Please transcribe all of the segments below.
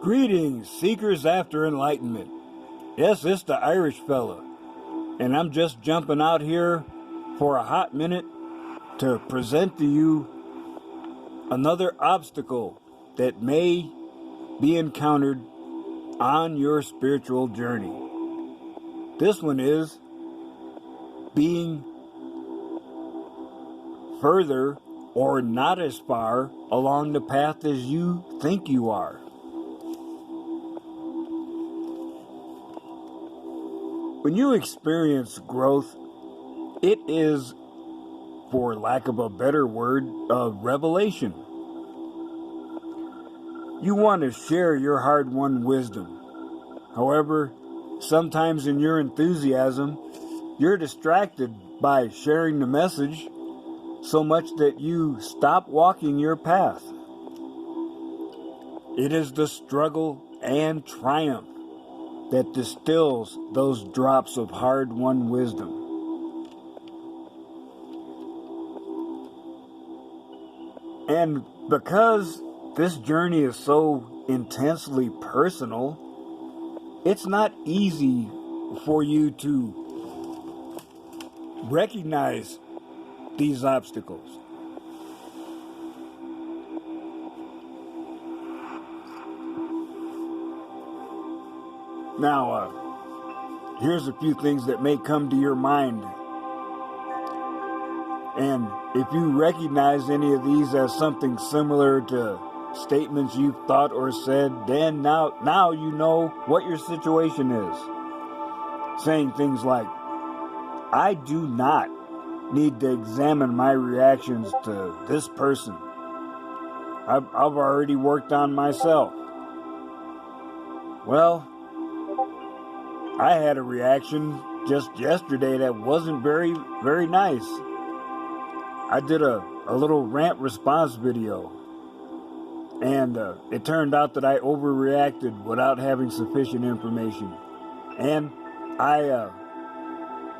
Greetings, seekers after enlightenment. Yes, it's the Irish fella, and I'm just jumping out here for a hot minute to present to you another obstacle that may be encountered on your spiritual journey. This one is being further or not as far along the path as you think you are. When you experience growth, it is, for lack of a better word, a revelation. You want to share your hard-won wisdom. However, sometimes in your enthusiasm, you're distracted by sharing the message so much that you stop walking your path. It is the struggle and triumph that distills those drops of hard-won wisdom. And because this journey is so intensely personal, it's not easy for you to recognize these obstacles. Now, here's a few things that may come to your mind. And if you recognize any of these as something similar to statements you've thought or said, then now you know what your situation is. Saying things like, I do not need to examine my reactions to this person. I've already worked on myself. Well, I had a reaction just yesterday that wasn't very, very nice. I did a little rant response video, and it turned out that I overreacted without having sufficient information. And I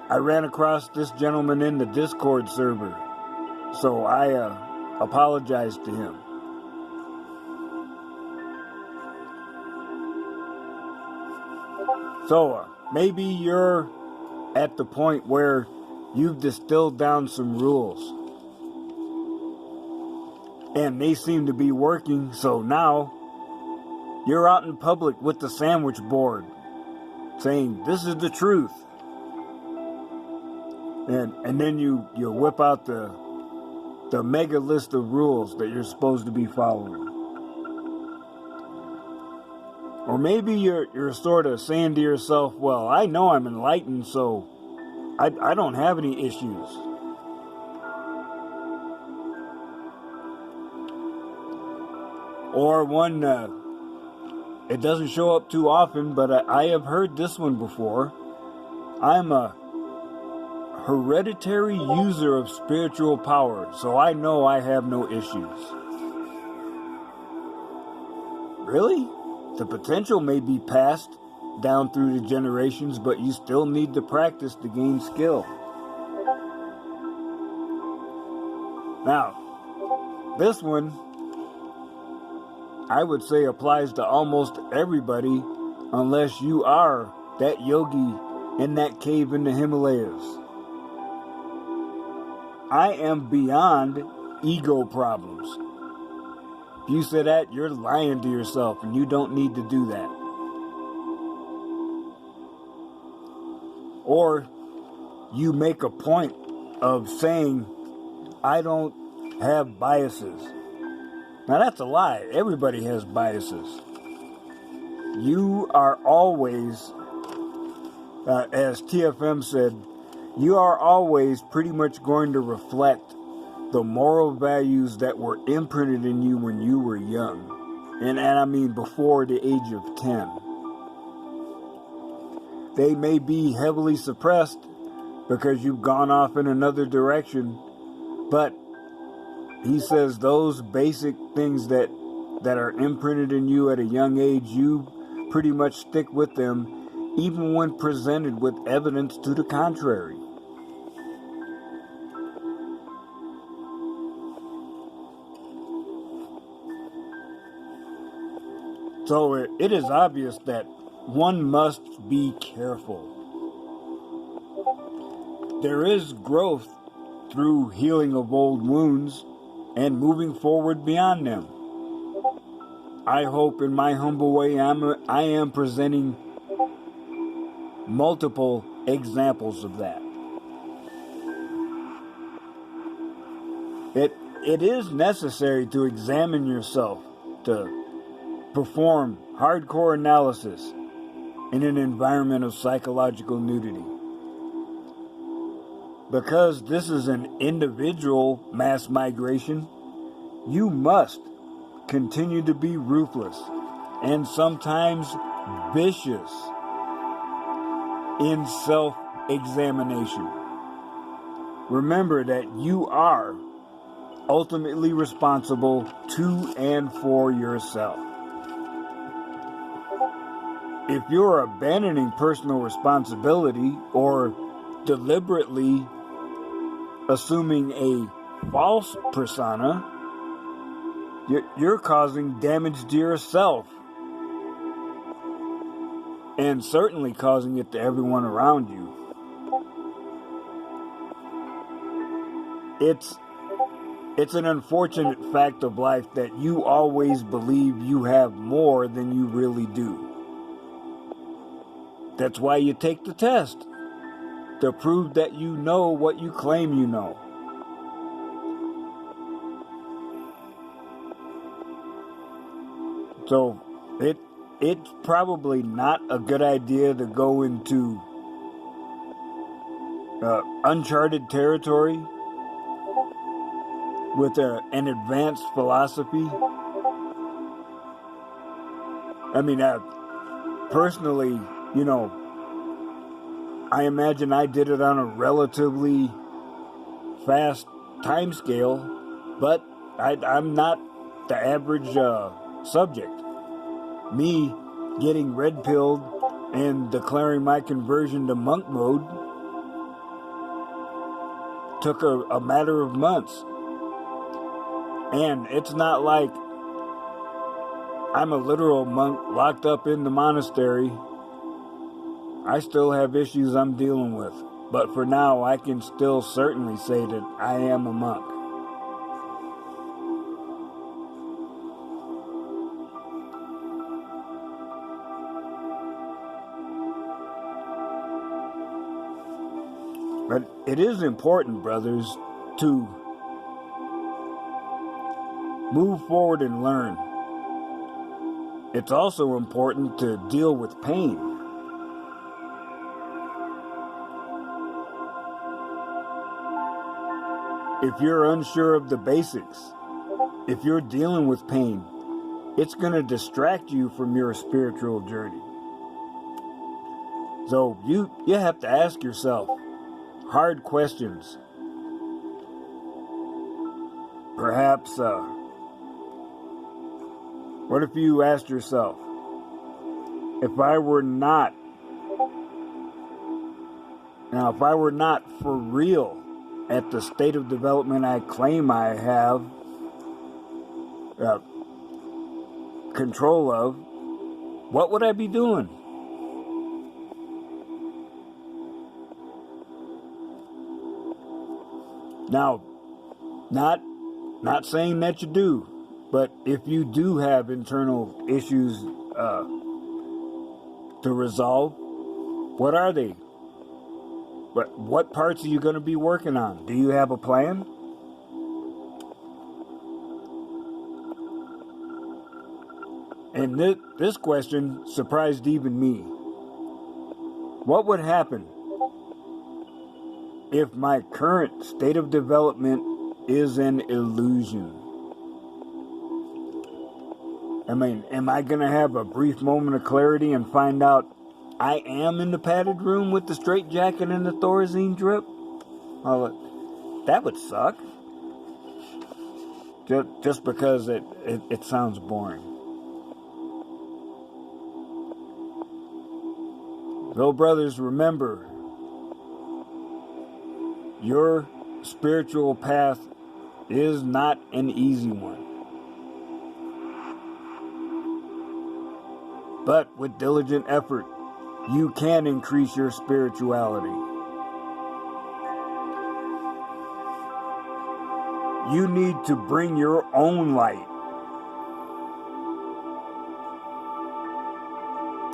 ran across this gentleman in the Discord server, so I apologized to him. So maybe you're at the point where you've distilled down some rules, and they seem to be working, so now you're out in public with the sandwich board saying, this is the truth. And then you whip out the mega list of rules that you're supposed to be following. Or maybe you're sort of saying to yourself, well, I know I'm enlightened, so I don't have any issues. Or one, it doesn't show up too often, but I have heard this one before. I'm a hereditary user of spiritual power, so I know I have no issues. Really? The potential may be passed down through the generations, but you still need to practice to gain skill. Now, this one, I would say, applies to almost everybody unless you are that yogi in that cave in the Himalayas. I am beyond ego problems. If you say that, you're lying to yourself, and you don't need to do that. Or you make a point of saying, I don't have biases. Now that's a lie. Everybody has biases. You are always, as TFM said, you are always pretty much going to reflect the moral values that were imprinted in you when you were young. And I mean before the age of 10. They may be heavily suppressed because you've gone off in another direction, but he says those basic things that are imprinted in you at a young age, you pretty much stick with them even when presented with evidence to the contrary. So it is obvious that one must be careful. There is growth through healing of old wounds and moving forward beyond them. I hope in my humble way I am presenting multiple examples of that. It is necessary to examine yourself, to perform hardcore analysis in an environment of psychological nudity. Because this is an individual mass migration, you must continue to be ruthless and sometimes vicious in self-examination. Remember that you are ultimately responsible to and for yourself. If you're abandoning personal responsibility or deliberately assuming a false persona, you're causing damage to yourself and certainly causing it to everyone around you. It's an unfortunate fact of life that you always believe you have more than you really do. That's why you take the test, to prove that you know what you claim you know. So it's probably not a good idea to go into uncharted territory with an advanced philosophy. I mean, personally, I imagine I did it on a relatively fast time scale, but I'm not the average subject. Me getting red-pilled and declaring my conversion to monk mode took a matter of months. And it's not like I'm a literal monk locked up in the monastery. I still have issues I'm dealing with. But for now, I can still certainly say that I am a monk. But it is important, brothers, to move forward and learn. It's also important to deal with pain. If you're unsure of the basics, if you're dealing with pain, it's going to distract you from your spiritual journey. So you have to ask yourself hard questions. Perhaps, what if you asked yourself, if I were not for real at the state of development I claim I have control of, what would I be doing? Now, not saying that you do, but if you do have internal issues to resolve, what are they? What parts are you going to be working on? Do you have a plan? And this question surprised even me. What would happen if my current state of development is an illusion? I mean, am I going to have a brief moment of clarity and find out I am in the padded room with the straitjacket and the Thorazine drip? Well, that would suck. Just because it sounds boring. So, brothers, remember, your spiritual path is not an easy one. But with diligent effort, you can increase your spirituality. You need to bring your own light.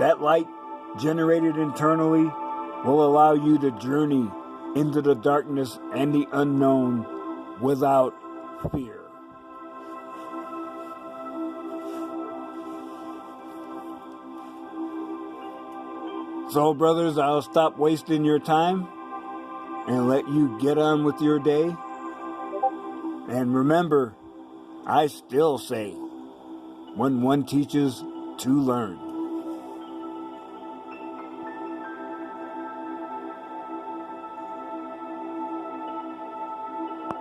That light generated internally will allow you to journey into the darkness and the unknown without fear. So, brothers, I'll stop wasting your time and let you get on with your day. And remember, I still say, when one teaches, two learn.